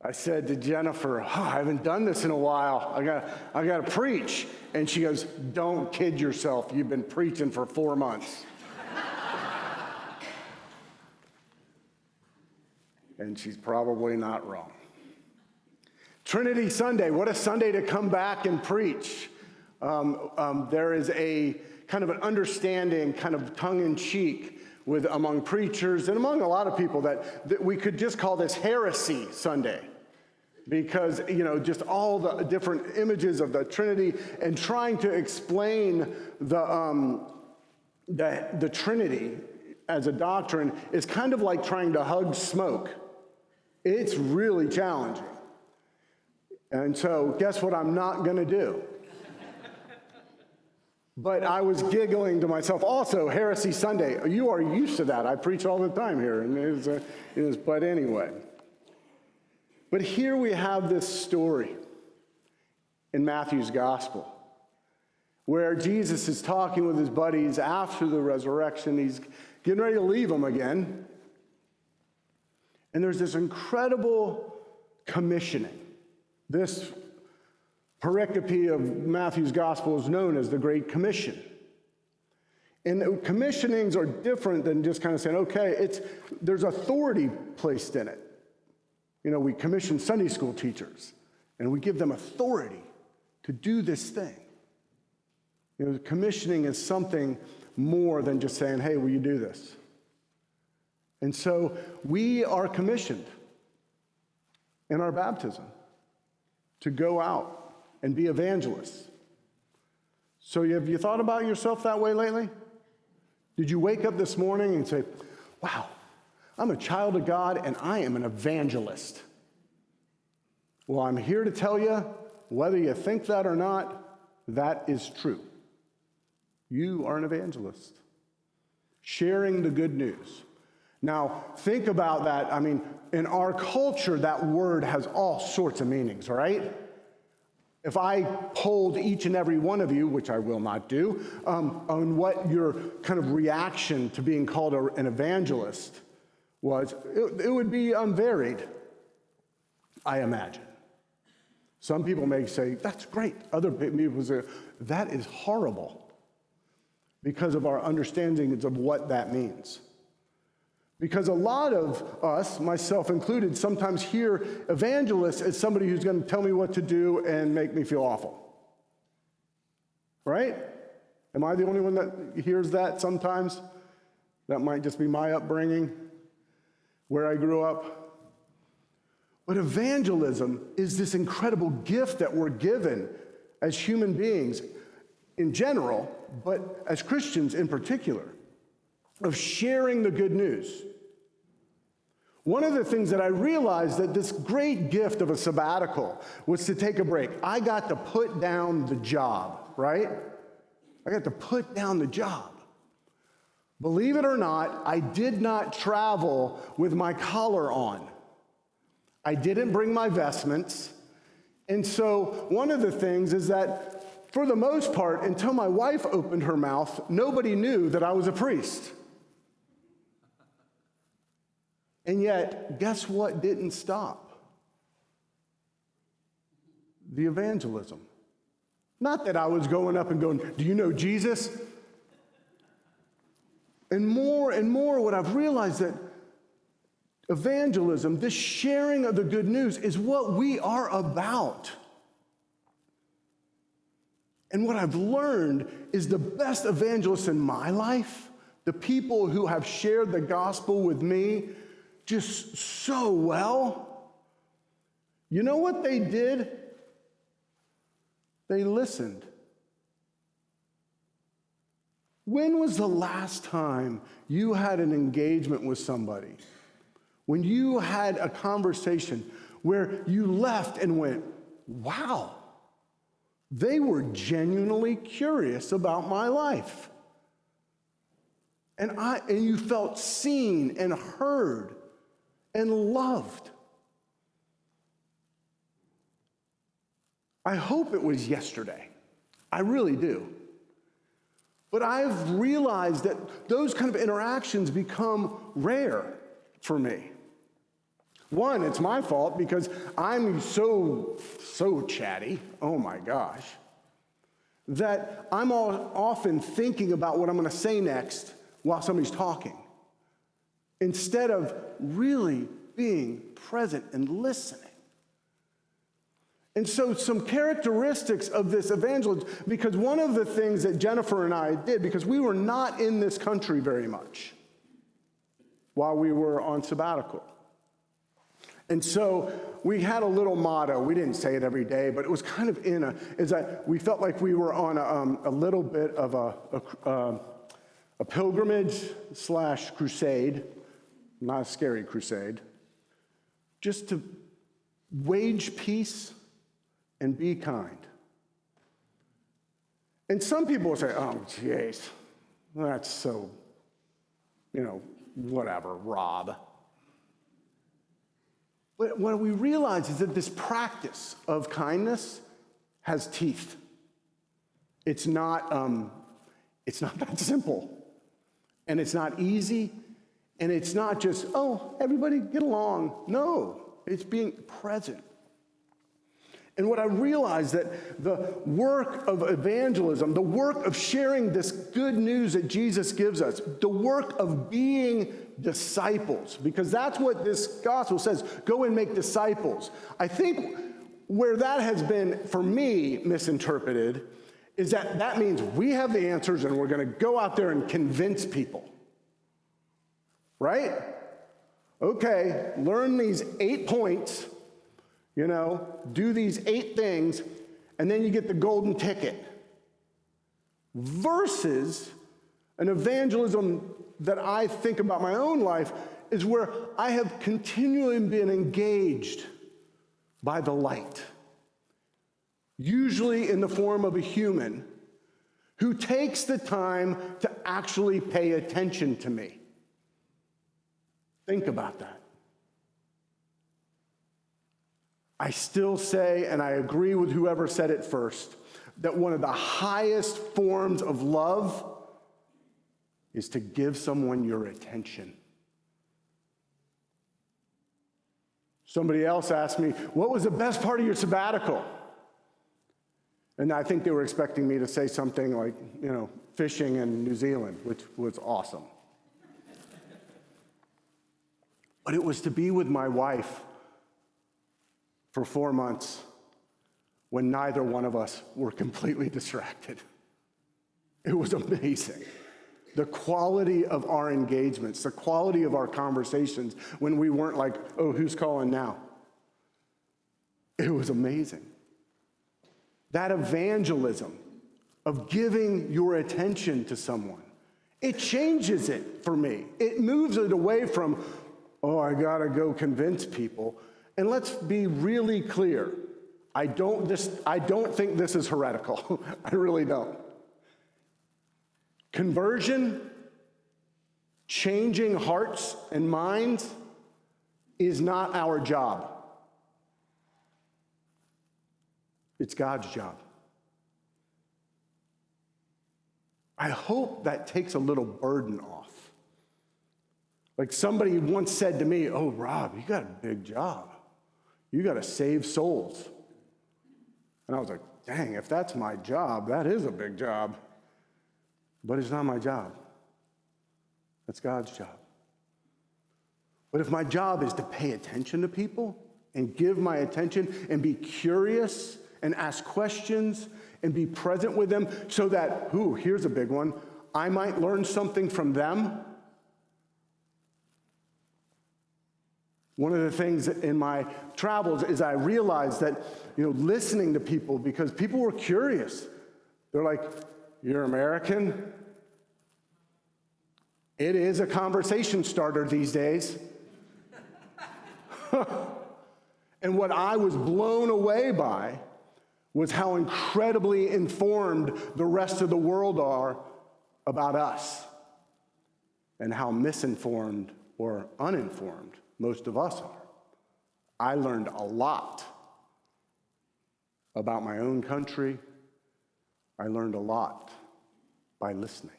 I said to Jennifer, I haven't done this in a while. I got to preach. And she goes, don't kid yourself. You've been preaching for 4 months. And she's probably not wrong. Trinity Sunday, what a Sunday to come back and preach. There is a kind of an understanding, kind of tongue-in-cheek among preachers and among a lot of people that we could just call this Heresy Sunday. Because, just all the different images of the Trinity and trying to explain the Trinity as a doctrine is kind of like trying to hug smoke. It's really challenging. And so, guess what I'm not going to do? But I was giggling to myself. Also, Heresy Sunday. You are used to that. I preach all the time here. And but anyway. But here we have this story in Matthew's gospel where Jesus is talking with his buddies after the resurrection. He's getting ready to leave them again. And there's this incredible commissioning. This pericope of Matthew's gospel is known as the Great Commission. And commissionings are different than just kind of saying, okay, there's authority placed in it. We commission Sunday school teachers, and we give them authority to do this thing. Commissioning is something more than just saying, hey, will you do this? And so we are commissioned in our baptism to go out and be evangelists. So have you thought about yourself that way lately? Did you wake up this morning and say, wow, I'm a child of God and I am an evangelist? Well, I'm here to tell you, whether you think that or not, that is true. You are an evangelist, sharing the good news. Now, think about that. In our culture, that word has all sorts of meanings, right? If I polled each and every one of you, which I will not do, on what your kind of reaction to being called an evangelist was, it would be unvaried, I imagine. Some people may say, that's great. Other people say, that is horrible, because of our understandings of what that means. Because a lot of us, myself included, sometimes hear evangelist as somebody who's going to tell me what to do and make me feel awful. Right? Am I the only one that hears that sometimes? That might just be my upbringing, where I grew up. But evangelism is this incredible gift that we're given as human beings in general, but as Christians in particular, of sharing the good news. One of the things that I realized that this great gift of a sabbatical was to take a break. I got to put down the job, right? I got to put down the job. Believe it or not, I did not travel with my collar on. I didn't bring my vestments. And so one of the things is that for the most part, until my wife opened her mouth, nobody knew that I was a priest. And yet, guess what didn't stop? The evangelism. Not that I was going up and going, do you know Jesus? And more, what I've realized that evangelism, this sharing of the good news, is what we are about. And what I've learned is the best evangelists in my life, the people who have shared the gospel with me just so well, you know what they did? They listened. When was the last time you had an engagement with somebody? When you had a conversation where you left and went, wow, they were genuinely curious about my life. And you felt seen and heard and loved. I hope it was yesterday. I really do. But I've realized that those kind of interactions become rare for me. One, it's my fault because I'm so chatty, oh my gosh, that I'm often thinking about what I'm going to say next while somebody's talking, instead of really being present and listening. And so some characteristics of this evangelism, because one of the things that Jennifer and I did, because we were not in this country very much while we were on sabbatical. And so we had a little motto. We didn't say it every day, but it was kind of is that we felt like we were on a little bit of a pilgrimage / crusade, not a scary crusade, just to wage peace and be kind. And some people will say, oh, jeez, that's so, whatever, Rob. But what we realize is that this practice of kindness has teeth. It's not that simple. And it's not easy. And it's not just, oh, everybody get along. No, it's being present. And what I realized that the work of evangelism, the work of sharing this good news that Jesus gives us, the work of being disciples, because that's what this gospel says, go and make disciples. I think where that has been, for me, misinterpreted is that means we have the answers and we're going to go out there and convince people. Right? Okay, learn these 8 points, do these 8 things, and then you get the golden ticket. Versus an evangelism that I think about my own life is where I have continually been engaged by the light, usually in the form of a human who takes the time to actually pay attention to me. Think about that. I still say, and I agree with whoever said it first, that one of the highest forms of love is to give someone your attention. Somebody else asked me, what was the best part of your sabbatical? And I think they were expecting me to say something like, fishing in New Zealand, which was awesome. But it was to be with my wife for 4 months when neither one of us were completely distracted. It was amazing. The quality of our engagements, the quality of our conversations when we weren't like, oh, who's calling now? It was amazing. That evangelism of giving your attention to someone, it changes it for me. It moves it away from, oh, I gotta go convince people. And let's be really clear. I don't think this is heretical. I really don't. Conversion, changing hearts and minds, is not our job. It's God's job. I hope that takes a little burden off. Like somebody once said to me, oh, Rob, you got a big job. You got to save souls. And I was like, dang, if that's my job, that is a big job. But it's not my job. That's God's job. But if my job is to pay attention to people and give my attention and be curious and ask questions and be present with them so that, here's a big one, I might learn something from them. One of the things in my travels is I realized that, listening to people, because people were curious. They're like, you're American? It is a conversation starter these days. And what I was blown away by was how incredibly informed the rest of the world are about us, and how misinformed or uninformed most of us are. I learned a lot about my own country. I learned a lot by listening.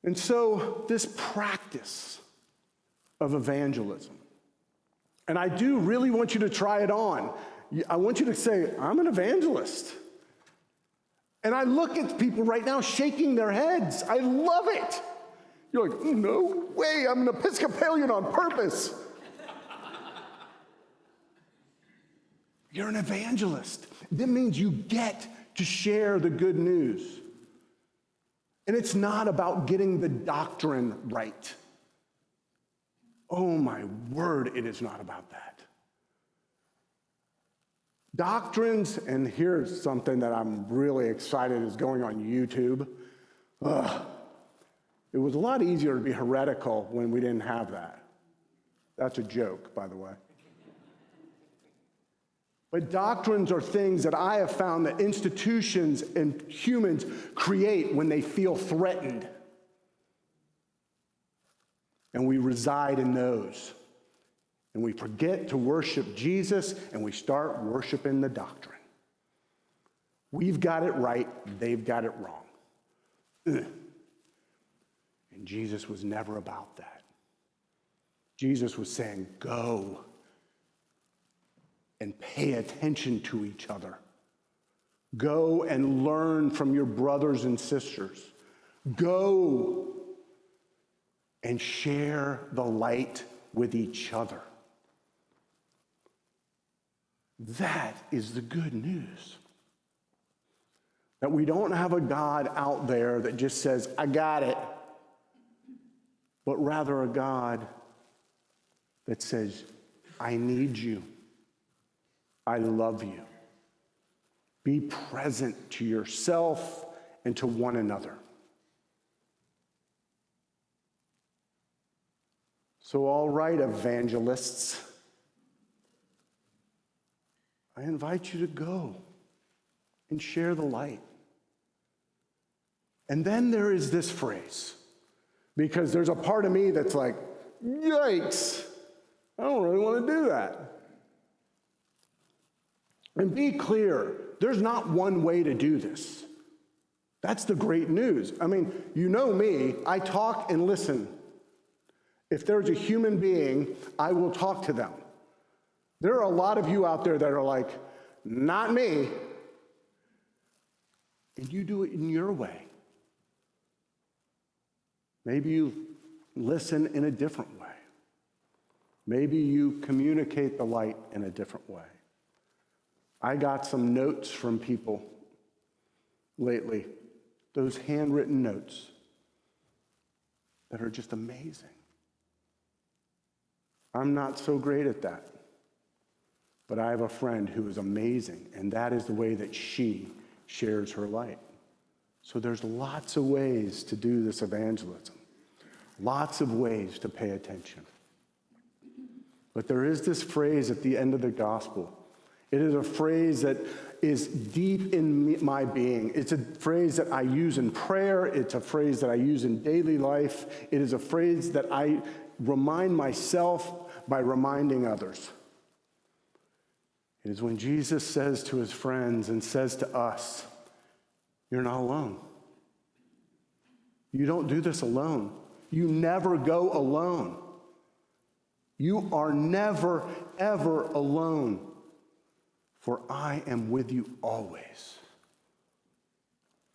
And so this practice of evangelism. And I do really want you to try it on. I want you to say, I'm an evangelist. And I look at people right now shaking their heads. I love it. You're like, no way, I'm an Episcopalian on purpose. You're an evangelist. That means you get to share the good news. And it's not about getting the doctrine right. Oh my word, it is not about that. Doctrines, and here's something that I'm really excited is going on YouTube. It was a lot easier to be heretical when we didn't have that. That's a joke, by the way. But doctrines are things that I have found that institutions and humans create when they feel threatened. And we reside in those. And we forget to worship Jesus, and we start worshiping the doctrine. We've got it right, they've got it wrong. And Jesus was never about that. Jesus was saying, go and pay attention to each other. Go and learn from your brothers and sisters. Go and share the light with each other. That is the good news. That we don't have a God out there that just says, I got it, but rather a God that says, I need you. I love you. Be present to yourself and to one another. So, all right, evangelists, I invite you to go and share the light. And then there is this phrase, because there's a part of me that's like, yikes, I don't really want to do that. And be clear, there's not one way to do this. That's the great news. I mean, you know me, I talk and listen. If there's a human being, I will talk to them. There are a lot of you out there that are like, not me. And you do it in your way. Maybe you listen in a different way. Maybe you communicate the light in a different way. I got some notes from people lately, those handwritten notes that are just amazing. I'm not so great at that, but I have a friend who is amazing, and that is the way that she shares her light. So there's lots of ways to do this evangelism, lots of ways to pay attention. But there is this phrase at the end of the gospel. It is a phrase that is deep in my being. It's a phrase that I use in prayer. It's a phrase that I use in daily life. It is a phrase that I remind myself by reminding others. It is when Jesus says to his friends and says to us, you're not alone. You don't do this alone. You never go alone. You are never, ever alone. For I am with you always,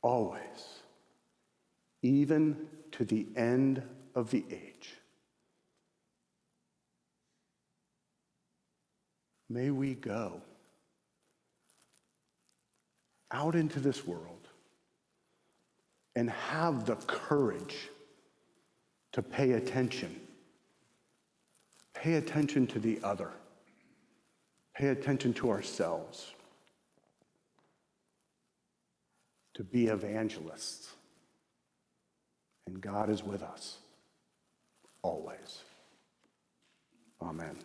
always, even to the end of the age. May we go out into this world and have the courage to pay attention. Pay attention to the other. Pay attention to ourselves, to be evangelists. And God is with us always. Amen.